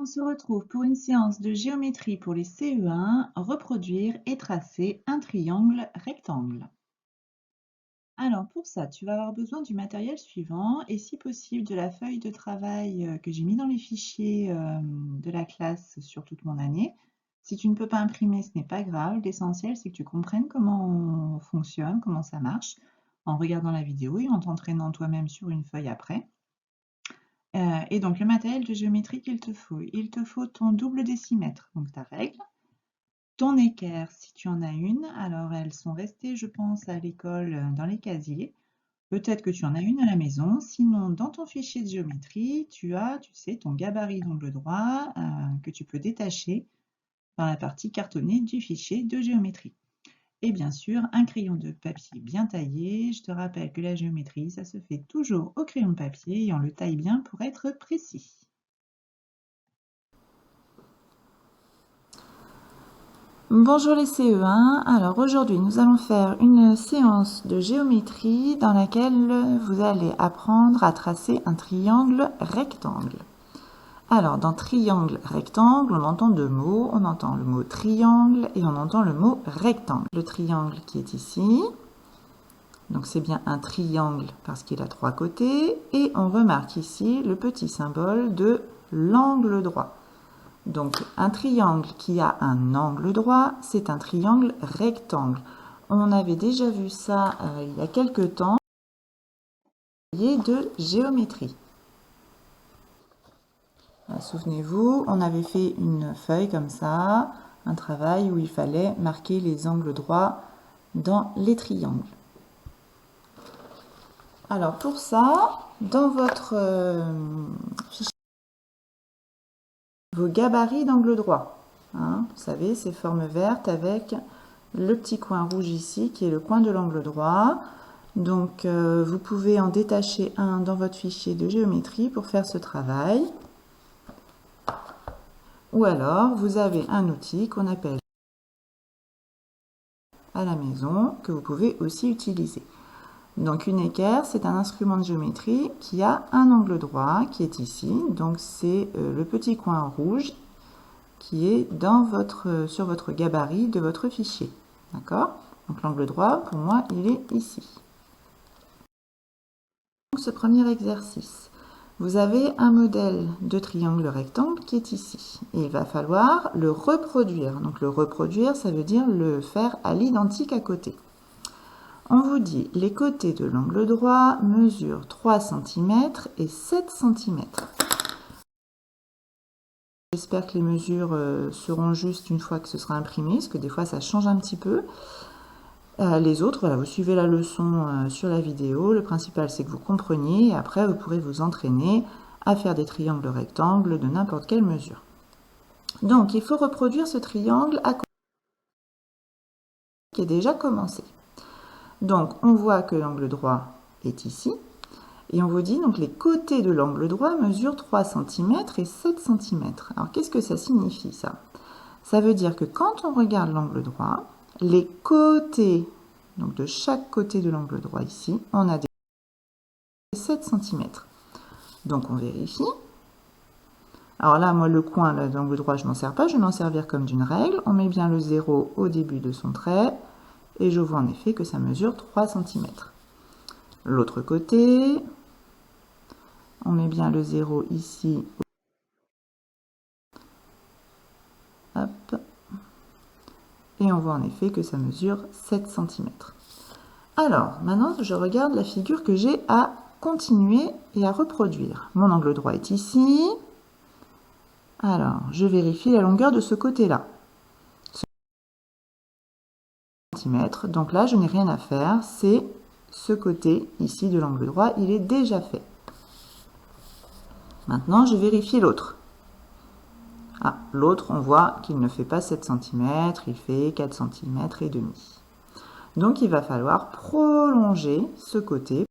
On se retrouve pour une séance de géométrie pour les CE1, reproduire et tracer un triangle rectangle. Alors pour ça, tu vas avoir besoin du matériel suivant et si possible de la feuille de travail que j'ai mis dans les fichiers de la classe sur toute mon année. Si tu ne peux pas imprimer, ce n'est pas grave. L'essentiel, c'est que tu comprennes comment on fonctionne, comment ça marche, en regardant la vidéo et en t'entraînant toi-même sur une feuille après. Et donc le matériel de géométrie qu'il te faut ton double décimètre, donc ta règle, ton équerre si tu en as une, alors elles sont restées je pense à l'école dans les casiers, peut-être que tu en as une à la maison, sinon dans ton fichier de géométrie, tu as, tu sais, ton gabarit d'angle droit que tu peux détacher dans la partie cartonnée du fichier de géométrie. Et bien sûr, un crayon de papier bien taillé. Je te rappelle que la géométrie, ça se fait toujours au crayon de papier et on le taille bien pour être précis. Bonjour les CE1, alors aujourd'hui nous allons faire une séance de géométrie dans laquelle vous allez apprendre à tracer un triangle rectangle. Alors dans triangle rectangle, on entend deux mots, on entend le mot triangle et on entend le mot rectangle. Le triangle qui est ici, donc c'est bien un triangle parce qu'il a trois côtés et on remarque ici le petit symbole de l'angle droit. Donc un triangle qui a un angle droit, c'est un triangle rectangle. On avait déjà vu ça il y a quelque temps de géométrie. Souvenez-vous, on avait fait une feuille comme ça, un travail où il fallait marquer les angles droits dans les triangles. Alors pour ça, dans votre fichier, vos gabarits d'angle droit. Vous savez, ces formes vertes avec le petit coin rouge ici qui est le coin de l'angle droit. Donc vous pouvez en détacher un dans votre fichier de géométrie pour faire ce travail. Ou alors vous avez un outil qu'on appelle à la maison que vous pouvez aussi utiliser. Donc une équerre, c'est un instrument de géométrie qui a un angle droit qui est ici. Donc c'est le petit coin rouge qui est sur votre gabarit de votre fichier. D'accord? Donc l'angle droit, pour moi, il est ici. Donc ce premier exercice, vous avez un modèle de triangle rectangle qui est ici. Et il va falloir le reproduire. Donc le reproduire, ça veut dire le faire à l'identique à côté. On vous dit, les côtés de l'angle droit mesurent 3 cm et 7 cm. J'espère que les mesures seront justes une fois que ce sera imprimé, parce que des fois ça change un petit peu. Les autres, voilà, vous suivez la leçon sur la vidéo. Le principal, c'est que vous compreniez et après, vous pourrez vous entraîner à faire des triangles rectangles de n'importe quelle mesure. Donc, il faut reproduire ce triangle à côté qui est déjà commencé. Donc, on voit que l'angle droit est ici. Et on vous dit, donc, les côtés de l'angle droit mesurent 3 cm et 7 cm. Alors, qu'est-ce que ça signifie, ça? Ça veut dire que quand on regarde l'angle droit, les côtés, donc de chaque côté de l'angle droit ici, on a des 7 cm. Donc on vérifie. Alors là, moi, le coin de l'angle droit, je ne m'en sers pas, je vais m'en servir comme d'une règle. On met bien le 0 au début de son trait, et je vois en effet que ça mesure 3 cm. L'autre côté, on met bien le 0 ici. Hop. Et on voit en effet que ça mesure 7 cm. Alors, maintenant, je regarde la figure que j'ai à continuer et à reproduire. Mon angle droit est ici. Alors, je vérifie la longueur de ce côté-là. Donc là, je n'ai rien à faire. C'est ce côté ici de l'angle droit. Il est déjà fait. Maintenant, je vérifie l'autre. Ah, l'autre, on voit qu'il ne fait pas 7 cm, il fait 4 cm et demi. Donc, il va falloir prolonger ce côté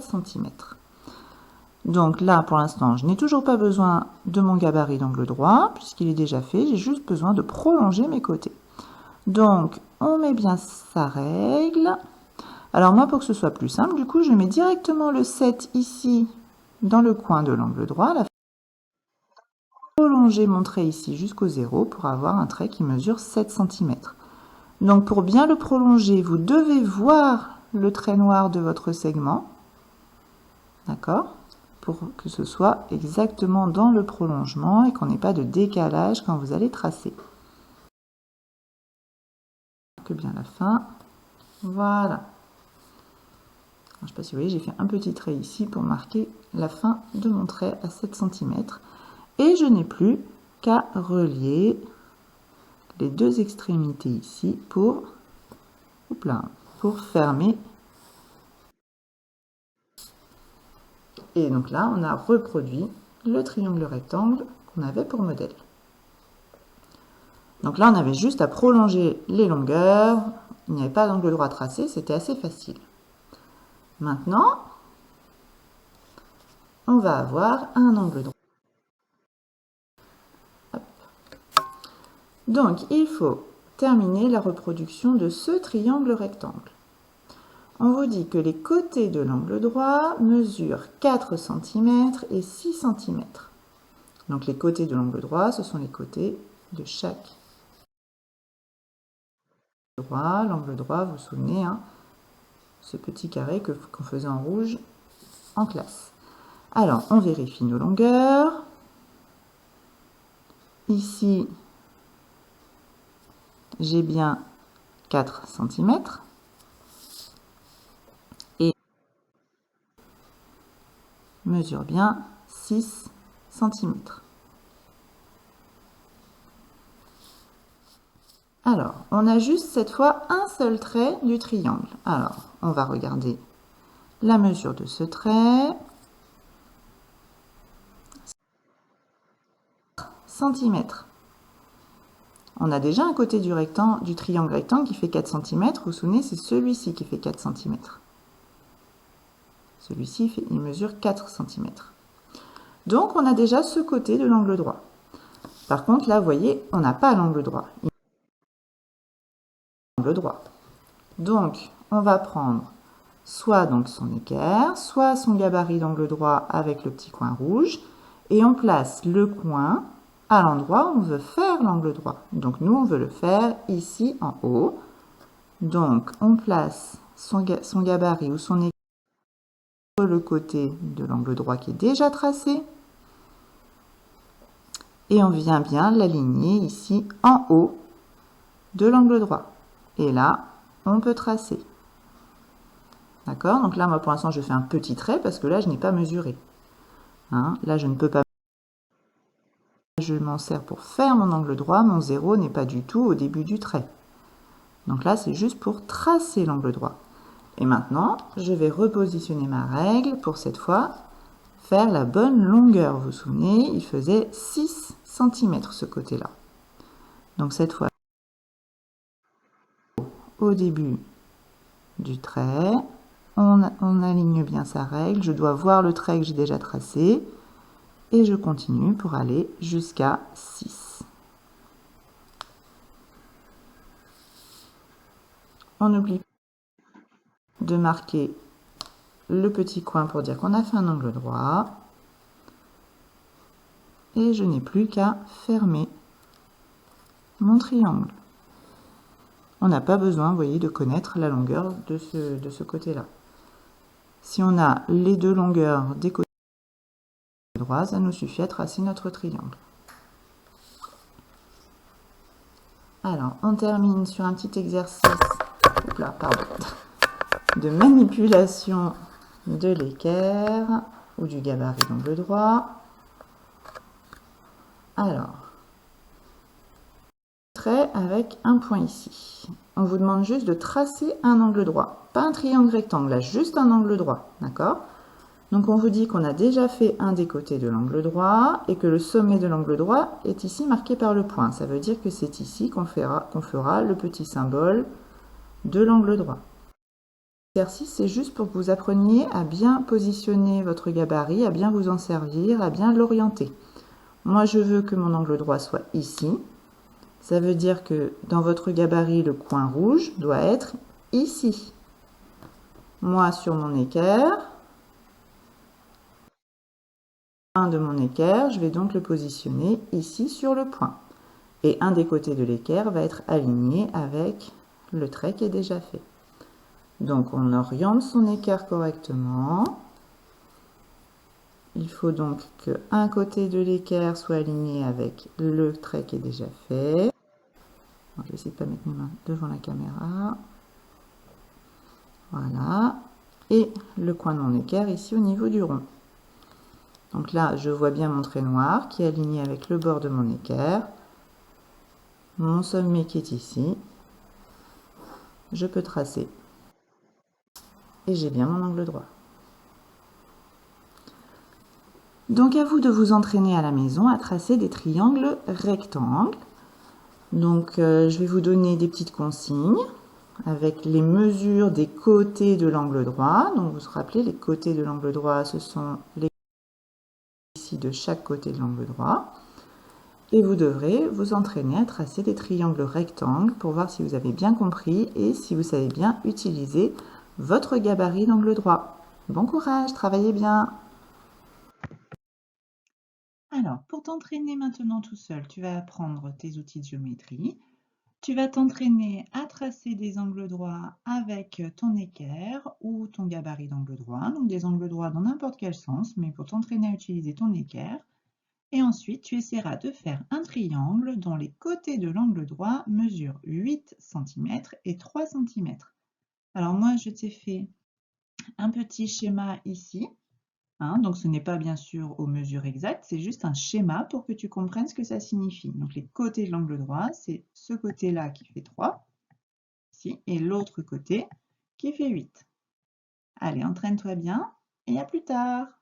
7 cm. Donc là, pour l'instant, je n'ai toujours pas besoin de mon gabarit d'angle droit, puisqu'il est déjà fait. J'ai juste besoin de prolonger mes côtés. Donc, on met bien sa règle. Alors moi, pour que ce soit plus simple, du coup, je mets directement le 7 ici, dans le coin de l'angle droit. prolonger mon trait ici jusqu'au 0 pour avoir un trait qui mesure 7 cm. Donc pour bien le prolonger, vous devez voir le trait noir de votre segment, d'accord, pour que ce soit exactement dans le prolongement et qu'on n'ait pas de décalage quand vous allez tracer. Que bien la fin, voilà. Alors, je ne sais pas si vous voyez, j'ai fait un petit trait ici pour marquer la fin de mon trait à 7 cm. Et je n'ai plus qu'à relier les deux extrémités ici pour fermer. Et donc là, on a reproduit le triangle rectangle qu'on avait pour modèle. Donc là, on avait juste à prolonger les longueurs. Il n'y avait pas d'angle droit tracé, c'était assez facile. Maintenant, on va avoir un angle droit. Hop. Donc, il faut terminer la reproduction de ce triangle rectangle. On vous dit que les côtés de l'angle droit mesurent 4 cm et 6 cm. Donc les côtés de l'angle droit, ce sont les côtés de chaque droit. L'angle droit, vous vous souvenez, hein, ce petit carré qu'on faisait en rouge en classe. Alors, on vérifie nos longueurs. Ici, j'ai bien 4 cm. Et mesure bien 6 cm. Alors, on a juste cette fois un seul trait du triangle. Alors, on va regarder la mesure de ce trait. Centimètres. On a déjà un côté du triangle rectangle qui fait 4 cm. Vous vous souvenez, c'est celui-ci qui fait 4 cm. Celui-ci, il mesure 4 cm. Donc, on a déjà ce côté de l'angle droit. Par contre, là, vous voyez, on n'a pas l'angle droit. L'angle droit. Donc, on va prendre soit donc son équerre, soit son gabarit d'angle droit avec le petit coin rouge, et on place le coin à l'endroit où on veut faire l'angle droit. Donc, nous, on veut le faire ici en haut. Donc, on place son gabarit ou son équerre sur le côté de l'angle droit qui est déjà tracé. Et on vient bien l'aligner ici en haut de l'angle droit. Et là, on peut tracer. D'accord? Donc là, moi, pour l'instant, je fais un petit trait parce que là, je n'ai pas mesuré. Hein? Là, je ne peux pas. Je m'en sers pour faire mon angle droit. Mon 0 n'est pas du tout au début du trait. Donc là, c'est juste pour tracer l'angle droit. Et maintenant, je vais repositionner ma règle pour cette fois faire la bonne longueur. Vous vous souvenez, il faisait 6 cm ce côté-là. Donc cette fois, au début du trait, on aligne bien sa règle. Je dois voir le trait que j'ai déjà tracé. Et je continue pour aller jusqu'à 6. On n'oublie pas de marquer le petit coin pour dire qu'on a fait un angle droit. Et je n'ai plus qu'à fermer mon triangle. On n'a pas besoin, vous voyez, de connaître la longueur de ce côté-là. Si on a les deux longueurs des côtés droits, ça nous suffit à tracer notre triangle. Alors, on termine sur un petit exercice de manipulation de l'équerre ou du gabarit d'angle droit. Alors, trait avec un point ici. On vous demande juste de tracer un angle droit. Pas un triangle rectangle, là, juste un angle droit. D'accord? Donc, on vous dit qu'on a déjà fait un des côtés de l'angle droit et que le sommet de l'angle droit est ici marqué par le point. Ça veut dire que c'est ici qu'on fera le petit symbole de l'angle droit. L'exercice, c'est juste pour que vous appreniez à bien positionner votre gabarit, à bien vous en servir, à bien l'orienter. Moi, je veux que mon angle droit soit ici. Ça veut dire que dans votre gabarit, le coin rouge doit être ici. Moi, sur mon équerre, de mon équerre, je vais donc le positionner ici sur le point. Et un des côtés de l'équerre va être aligné avec le trait qui est déjà fait. Donc on oriente son équerre correctement. Il faut donc qu'un côté de l'équerre soit aligné avec le trait qui est déjà fait. Je vais essayer de ne pas mettre mes mains devant la caméra. Voilà. Et le coin de mon équerre ici au niveau du rond. Donc là, je vois bien mon trait noir qui est aligné avec le bord de mon équerre. Mon sommet qui est ici. Je peux tracer. Et j'ai bien mon angle droit. Donc à vous de vous entraîner à la maison à tracer des triangles rectangles. Donc je vais vous donner des petites consignes avec les mesures des côtés de l'angle droit. Donc vous vous rappelez, les côtés de l'angle droit, ce sont les ici de chaque côté de l'angle droit. Et vous devrez vous entraîner à tracer des triangles rectangles pour voir si vous avez bien compris et si vous savez bien utiliser votre gabarit d'angle droit. Bon courage, travaillez bien! Alors, pour t'entraîner maintenant tout seul, tu vas apprendre tes outils de géométrie. Tu vas t'entraîner à tracer des angles droits avec ton équerre ou ton gabarit d'angle droit. Donc des angles droits dans n'importe quel sens, mais pour t'entraîner à utiliser ton équerre. Et ensuite, tu essaieras de faire un triangle dont les côtés de l'angle droit mesurent 8 cm et 3 cm. Alors moi, je t'ai fait un petit schéma ici. Donc ce n'est pas bien sûr aux mesures exactes, c'est juste un schéma pour que tu comprennes ce que ça signifie. Donc les côtés de l'angle droit, c'est ce côté-là qui fait 3, ici, et l'autre côté qui fait 8. Allez, entraîne-toi bien et à plus tard!